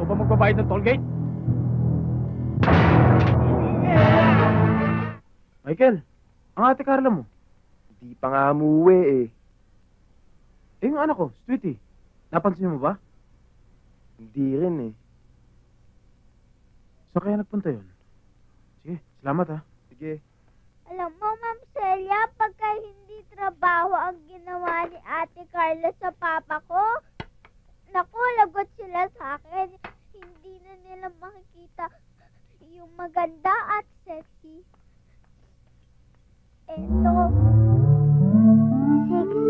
Ikaw ba magbabayad ng tollgate? Michael, ang ate Carla mo. Hindi pa nga umuwi eh. Eh, yung anak ko, Sweetie. Napansin mo ba? Hindi rin eh. So kaya nagpunta yun? Sige, salamat ha. Sige. Alam mo, Ma'am Celia, pagka hindi trabaho ang ginawa ni Ate Carla sa papa ko, naku, lagot sila sa akin. Hindi na nila makikita yung maganda at sexy. Eto. Sexy?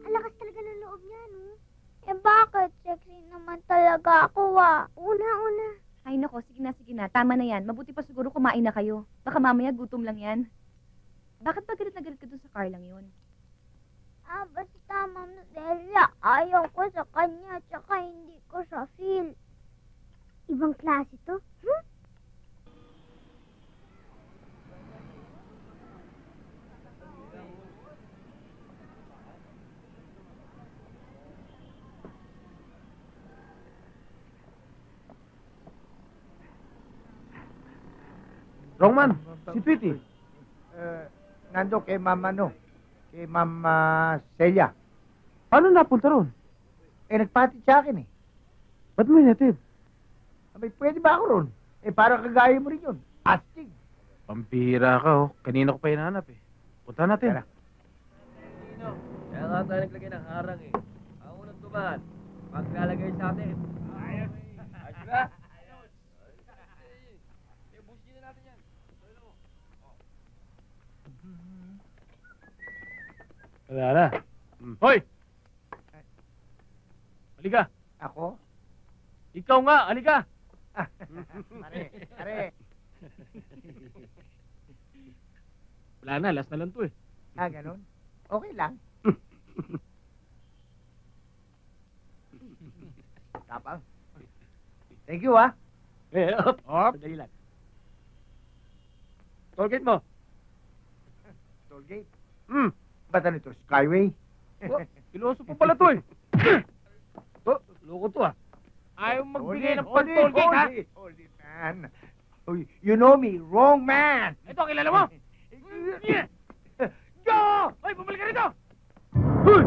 Ang lakas talaga ng loob niya, no? Eh bakit? Sexy naman talaga ako, Una. Ay nako, sige na. Tama na yan. Mabuti pa siguro kumain na kayo. Baka mamaya gutom lang yan. Bakit ba galit na galit ka dun sa Carlang yun? Basta, Ma'am Celia, ayaw ko sa kanya, tsaka hindi ko siya feel. Ibang klase to? Wrong man, si Sweetie. Nando kay Mama kay Mama Celia. Paano napunta ron? Nagpatid sa akin eh. Ba't mo hinatid? Abay, pwede ba ako ron? Parang kagaya mo rin yun. Astig. Pampira ka oh. Kanina ko pa hinahanap eh. Punta natin. Tara. Kaya nga tayo naglagay ng harang eh. Ang unang dumaan, paglalagay sa atin. Ayos ba? Busin na natin yan. Wala na. Hoy! Halika. Ako? Ikaw nga, halika. Pare. Wala na, last na lang to eh. Ganun? Okay lang. Tapang. Thank you, Op. Dali lang. Tollgate mo. Tollgate. Hmm. Ba't ano ito? Skyway? Piloso pa pala to eh. Loko to ah. Ayaw magbigay ng pang-tollgate ha. Hold it, man. Oh, you know me, wrong man. Ito, kilala mo? Go! Hoy, bumalik ka rito! Hoy!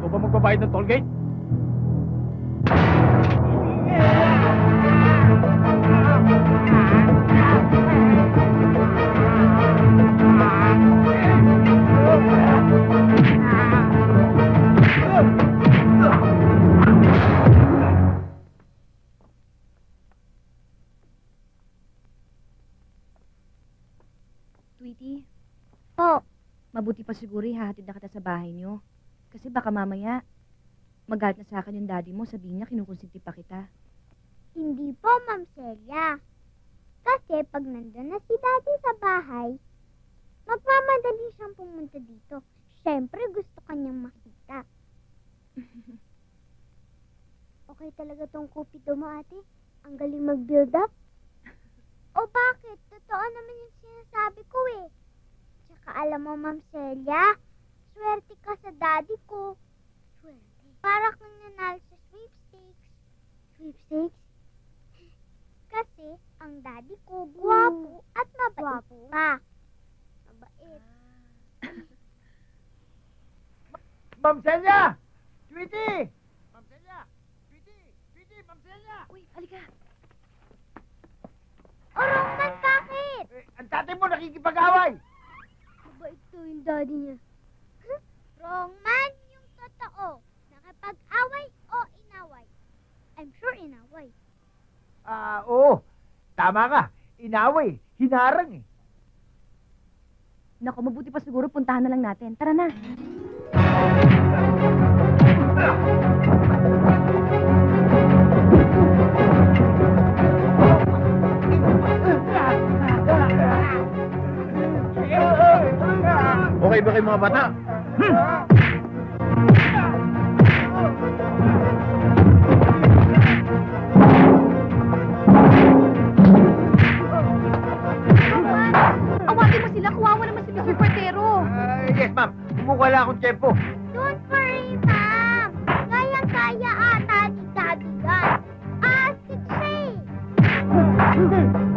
Ikaw ba magbabayad ng tollgate? Sweetie, Po, mabuti pa siguro ihahatid na kita sa bahay niyo. Kasi baka mamaya, magalit na sa akin yung daddy mo, sabihin niya kinukonsinti pa kita. hindi po, Ma'am Celia. Kasi pag nandun na si Daddy sa bahay, magmamadali siyang pumunta dito. Siyempre, gusto kanyang makita. Okay talaga tong kupido mo, ate. Ang galing mag-build up. O bakit? Totoo naman yung sinasabi ko eh. Tsaka alam mo, Ma'am Celia, swerte ka sa daddy ko. Swerte? Para kang nanalo sa sweepstakes. Sweepstakes? Kasi ang daddy ko guwapo at mabait pa. Mabait. Ma'am Celia! Sweetie! Ma'am Celia! Sweetie! Ma'am Celia! Uy, halika! Orong man, bakit? Ang tatay mo nakikipag-away! Mabait to yung daddy niya. Wrong man yung totoo. Nakapag-away o inaway? I'm sure inaway. Oo. Tama ka. Inaway. Hinarang eh. Naku, mabuti pa siguro puntahan na lang natin. Tara na! Okay ba kayo mga bata? Awagin mo sila, kuwawa naman si Mr. Portero. Yes, ma'am. Kumukuha lang akong tempo. Don't worry, Sige!